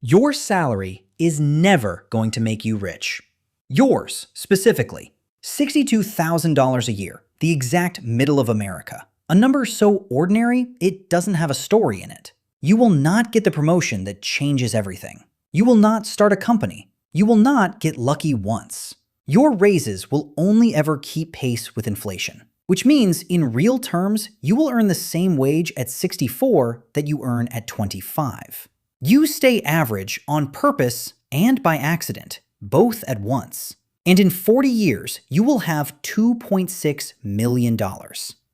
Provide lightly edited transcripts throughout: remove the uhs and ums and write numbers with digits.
Your salary is never going to make you rich. Yours, specifically. $62,000 a year, the exact middle of America. A number so ordinary, it doesn't have a story in it. You will not get the promotion that changes everything. You will not start a company. You will not get lucky once. Your raises will only ever keep pace with inflation, which means in real terms, you will earn the same wage at 64 that you earn at 25. You stay average on purpose and by accident, both at once. And in 40 years, you will have $2.6 million.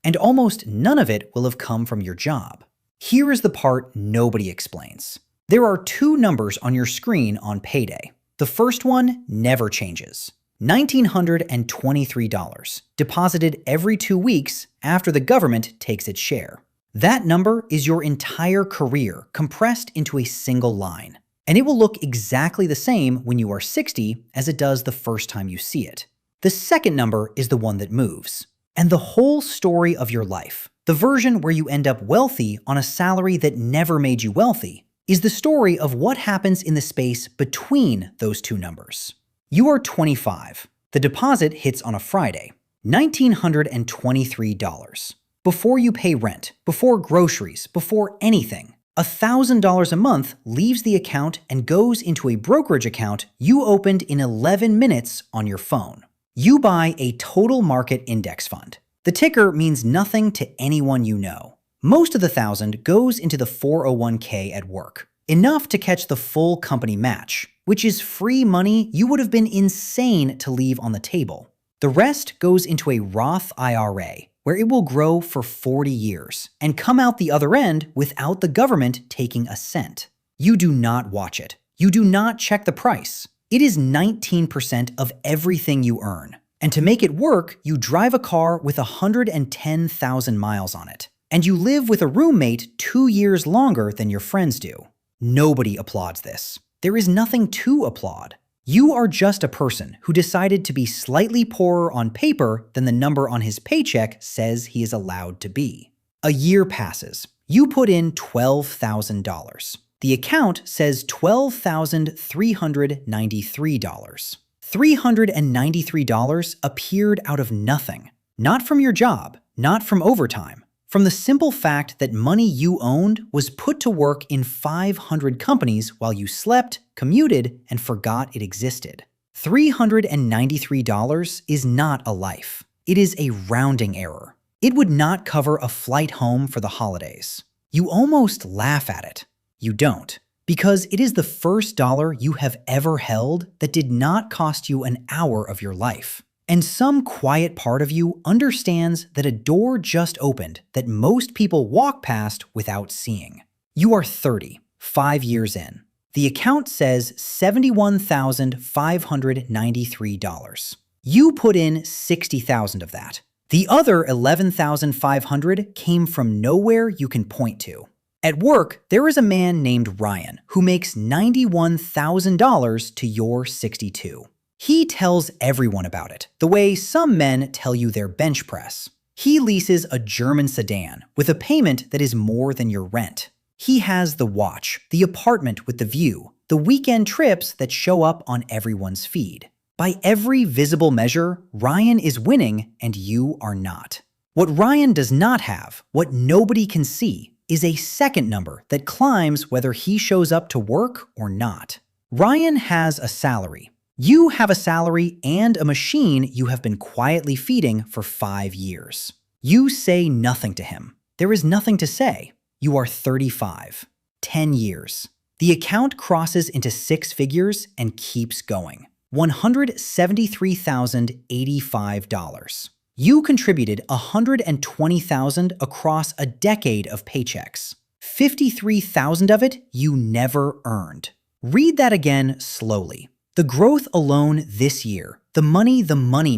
And almost none of it will have come from your job. Here is the part nobody explains. There are two numbers on your screen on payday. The first one never changes. $1,923, deposited every 2 weeks after the government takes its share. That number is your entire career compressed into a single line. And it will look exactly the same when you are 60 as it does the first time you see it. The second number is the one that moves. And the whole story of your life, the version where you end up wealthy on a salary that never made you wealthy, is the story of what happens in the space between those two numbers. You are 25. The deposit hits on a Friday. $1,923. Before you pay rent, before groceries, before anything, $1,000 a month leaves the account and goes into a brokerage account you opened in 11 minutes on your phone. You buy a total market index fund. The ticker means nothing to anyone you know. Most of the $1,000 goes into the 401k at work, enough to catch the full company match, which is free money you would have been insane to leave on the table. The rest goes into a Roth IRA, where it will grow for 40 years and come out the other end without the government taking a cent. You do not watch it. You do not check the price. It is 19% of everything you earn. And to make it work, you drive a car with 110,000 miles on it. And you live with a roommate 2 years longer than your friends do. Nobody applauds this. There is nothing to applaud. You are just a person who decided to be slightly poorer on paper than the number on his paycheck says he is allowed to be. A year passes. You put in $12,000. The account says $12,393. $393 appeared out of nothing. Not from your job, not from overtime. From the simple fact that money you owned was put to work in 500 companies while you slept, commuted, and forgot it existed. $393 is not a life. It is a rounding error. It would not cover a flight home for the holidays. You almost laugh at it. You don't, because it is the first dollar you have ever held that did not cost you an hour of your life. And some quiet part of you understands that a door just opened that most people walk past without seeing. You are 30, 5 years in. The account says $71,593. You put in $60,000 of that. The other $11,500 came from nowhere you can point to. At work, there is a man named Ryan who makes $91,000 to your 62. He tells everyone about it, the way some men tell you their bench press. He leases a German sedan with a payment that is more than your rent. He has the watch, the apartment with the view, the weekend trips that show up on everyone's feed. By every visible measure, Ryan is winning and you are not. What Ryan does not have, what nobody can see, is a second number that climbs whether he shows up to work or not. Ryan has a salary. You have a salary and a machine you have been quietly feeding for 5 years. You say nothing to him. There is nothing to say. You are 35. 10 years. The account crosses into 6 figures and keeps going. $173,085. You contributed $120,000 across a decade of paychecks. $53,000 of it you never earned. Read that again slowly. The growth alone this year, the money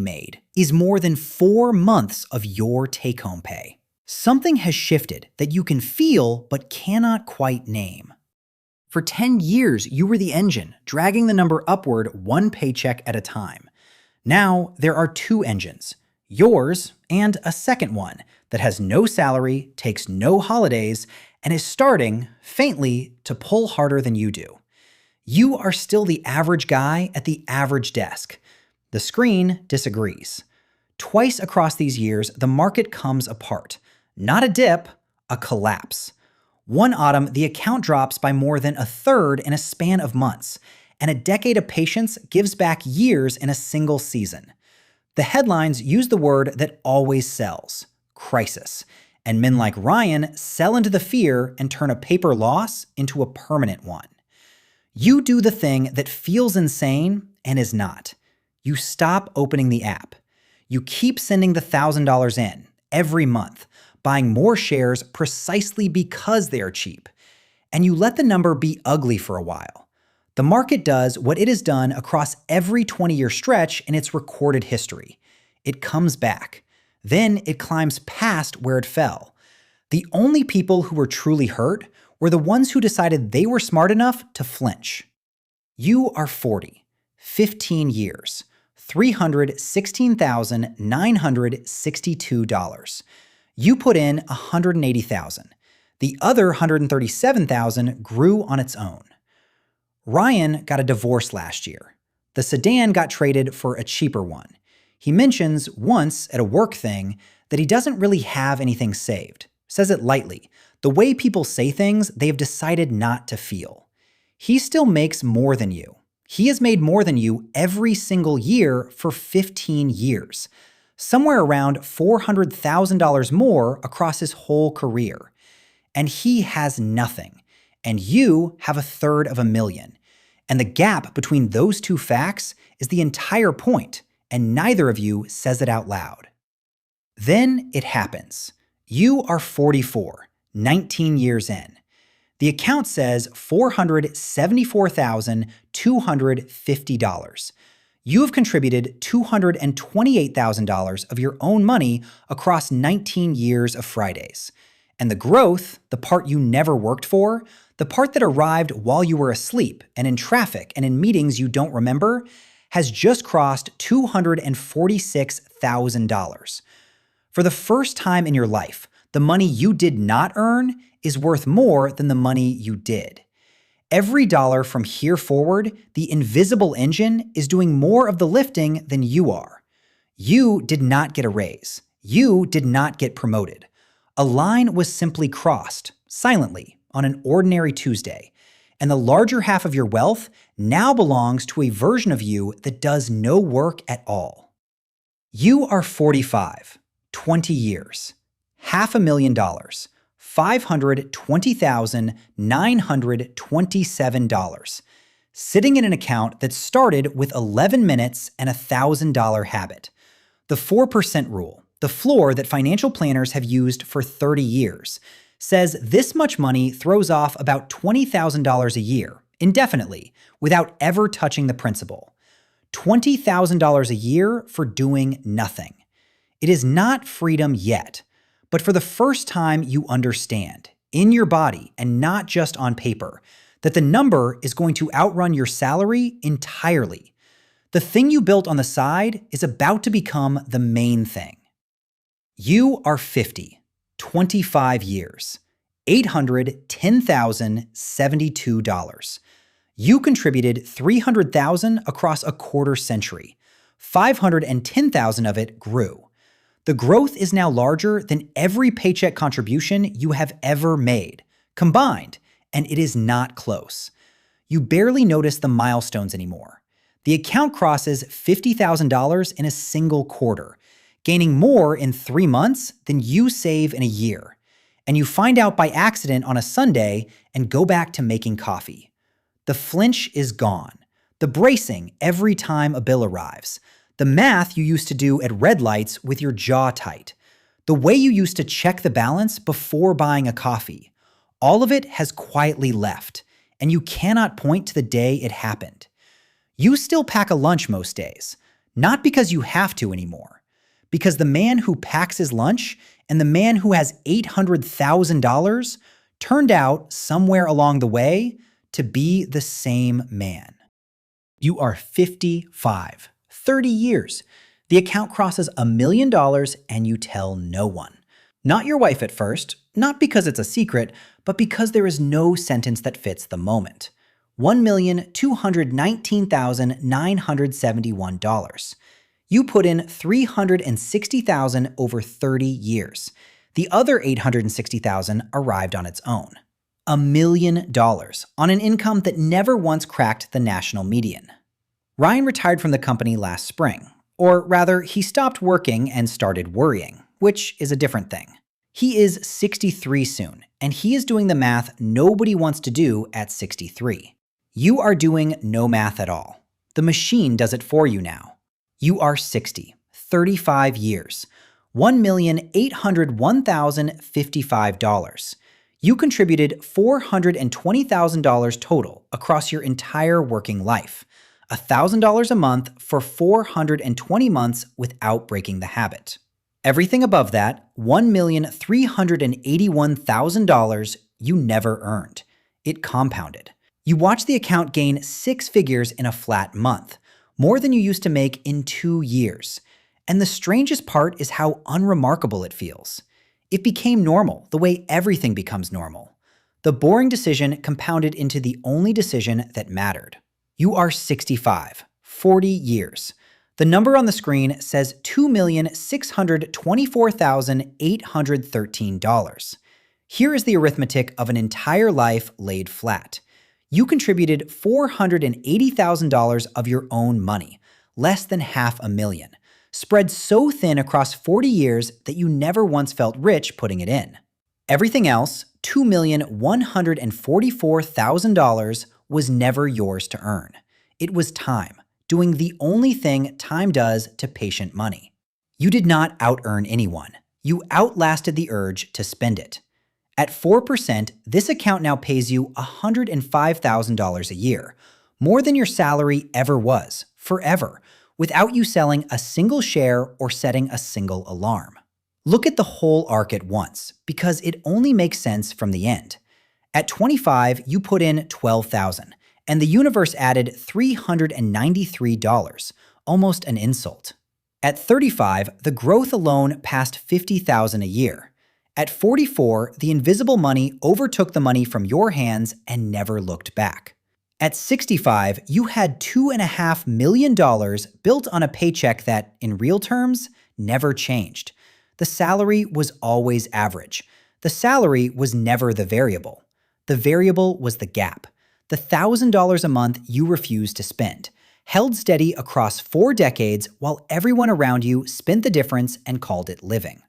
made, is more than 4 months of your take-home pay. Something has shifted that you can feel but cannot quite name. For 10 years, you were the engine, dragging the number upward 1 paycheck at a time. Now, there are 2 engines, yours and a second one that has no salary, takes no holidays, and is starting, faintly, to pull harder than you do. You are still the average guy at the average desk. The screen disagrees. Twice across these years, the market comes apart. Not a dip, a collapse. One autumn, the account drops by more than a third in a span of months, and a decade of patience gives back years in a single season. The headlines use the word that always sells: crisis. And men like Ryan sell into the fear and turn a paper loss into a permanent one. You do the thing that feels insane and is not. You stop opening the app. You keep sending the $1,000 in every month, buying more shares precisely because they are cheap. And you let the number be ugly for a while. The market does what it has done across every 20-year stretch in its recorded history. It comes back. Then it climbs past where it fell. The only people who were truly hurt were the ones who decided they were smart enough to flinch. You are 40, 15 years, $316,962. You put in $180,000. The other $137,000 grew on its own. Ryan got a divorce last year. The sedan got traded for a cheaper one. He mentions once at a work thing that he doesn't really have anything saved. Says it lightly. The way people say things, they have decided not to feel. He still makes more than you. He has made more than you every single year for 15 years. Somewhere around $400,000 more across his whole career. And he has nothing. And you have $350,000. And the gap between those two facts is the entire point, and neither of you says it out loud. Then it happens. You are 44, 19 years in. The account says $474,250. You have contributed $228,000 of your own money across 19 years of Fridays. And the growth, the part you never worked for, the part that arrived while you were asleep and in traffic and in meetings you don't remember, has just crossed $246,000. For the first time in your life, the money you did not earn is worth more than the money you did. Every dollar from here forward, the invisible engine is doing more of the lifting than you are. You did not get a raise. You did not get promoted. A line was simply crossed, silently, on an ordinary Tuesday, and the larger half of your wealth now belongs to a version of you that does no work at all. You are 45, 20 years, $500,000, $520,927, sitting in an account that started with 11 minutes and a $1,000 habit. The 4% rule, the floor that financial planners have used for 30 years, says this much money throws off about $20,000 a year, indefinitely, without ever touching the principal. $20,000 a year for doing nothing. It is not freedom yet, but for the first time you understand, in your body and not just on paper, that the number is going to outrun your salary entirely. The thing you built on the side is about to become the main thing. You are 50, 25 years, $810,072. You contributed $300,000 across a quarter century. $510,000 of it grew. The growth is now larger than every paycheck contribution you have ever made, combined, and it is not close. You barely notice the milestones anymore. The account crosses $50,000 in a single quarter, gaining more in 3 months than you save in a year. And you find out by accident on a Sunday and go back to making coffee. The flinch is gone. The bracing every time a bill arrives. The math you used to do at red lights with your jaw tight. The way you used to check the balance before buying a coffee. All of it has quietly left, and you cannot point to the day it happened. You still pack a lunch most days, not because you have to anymore, because the man who packs his lunch and the man who has $800,000 turned out somewhere along the way to be the same man. You are 55, 30 years. The account crosses $1 million and you tell no one. Not your wife at first, not because it's a secret, but because there is no sentence that fits the moment. $1,219,971. You put in $360,000 over 30 years. The other $860,000 arrived on its own. $1 million on an income that never once cracked the national median. Ryan retired from the company last spring. Or rather, he stopped working and started worrying, which is a different thing. He is 63 soon, and he is doing the math nobody wants to do at 63. You are doing no math at all. The machine does it for you now. You are 60, 35 years, $1,801,055. You contributed $420,000 total across your entire working life. $1,000 a month for 420 months without breaking the habit. Everything above that, $1,381,000, you never earned. It compounded. You watched the account gain 6 figures in a flat month, more than you used to make in 2 years. And the strangest part is how unremarkable it feels. It became normal, the way everything becomes normal. The boring decision compounded into the only decision that mattered. You are 65, 40 years. The number on the screen says $2,624,813. Here is the arithmetic of an entire life laid flat. You contributed $480,000 of your own money, less than $500,000, spread so thin across 40 years that you never once felt rich putting it in. Everything else, $2,144,000, was never yours to earn. It was time, doing the only thing time does to patient money. You did not out-earn anyone. You outlasted the urge to spend it. At 4%, this account now pays you $105,000 a year, more than your salary ever was, forever, without you selling a single share or setting a single alarm. Look at the whole arc at once, because it only makes sense from the end. At 25, you put in $12,000, and the universe added $393, almost an insult. At 35, the growth alone passed $50,000 a year. At 44, the invisible money overtook the money from your hands and never looked back. At 65, you had $2.5 million built on a paycheck that, in real terms, never changed. The salary was always average. The salary was never the variable. The variable was the gap. The $1,000 a month you refused to spend, held steady across 4 decades while everyone around you spent the difference and called it living.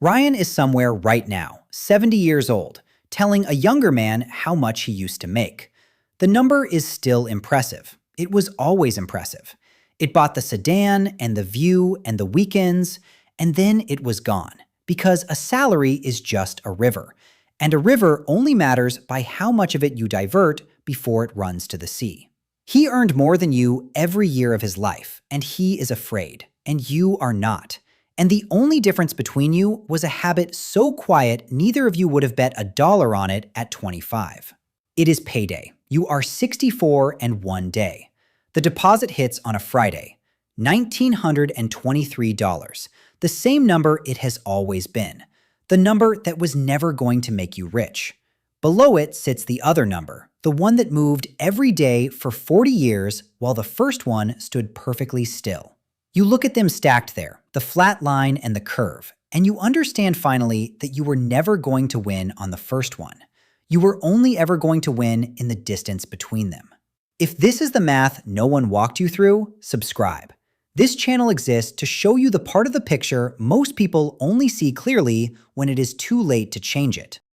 Ryan is somewhere right now, 70 years old, telling a younger man how much he used to make. The number is still impressive. It was always impressive. It bought the sedan and the view and the weekends, and then it was gone, because a salary is just a river, and a river only matters by how much of it you divert before it runs to the sea. He earned more than you every year of his life, and he is afraid, and you are not. And the only difference between you was a habit so quiet neither of you would have bet $1 on it at 25. It is payday. You are 64 and 1 day. The deposit hits on a Friday, $1,923, the same number it has always been, the number that was never going to make you rich. Below it sits the other number, the one that moved every day for 40 years while the first one stood perfectly still. You look at them stacked there, the flat line and the curve, and you understand finally that you were never going to win on the first one. You were only ever going to win in the distance between them. If this is the math no one walked you through, subscribe. This channel exists to show you the part of the picture most people only see clearly when it is too late to change it.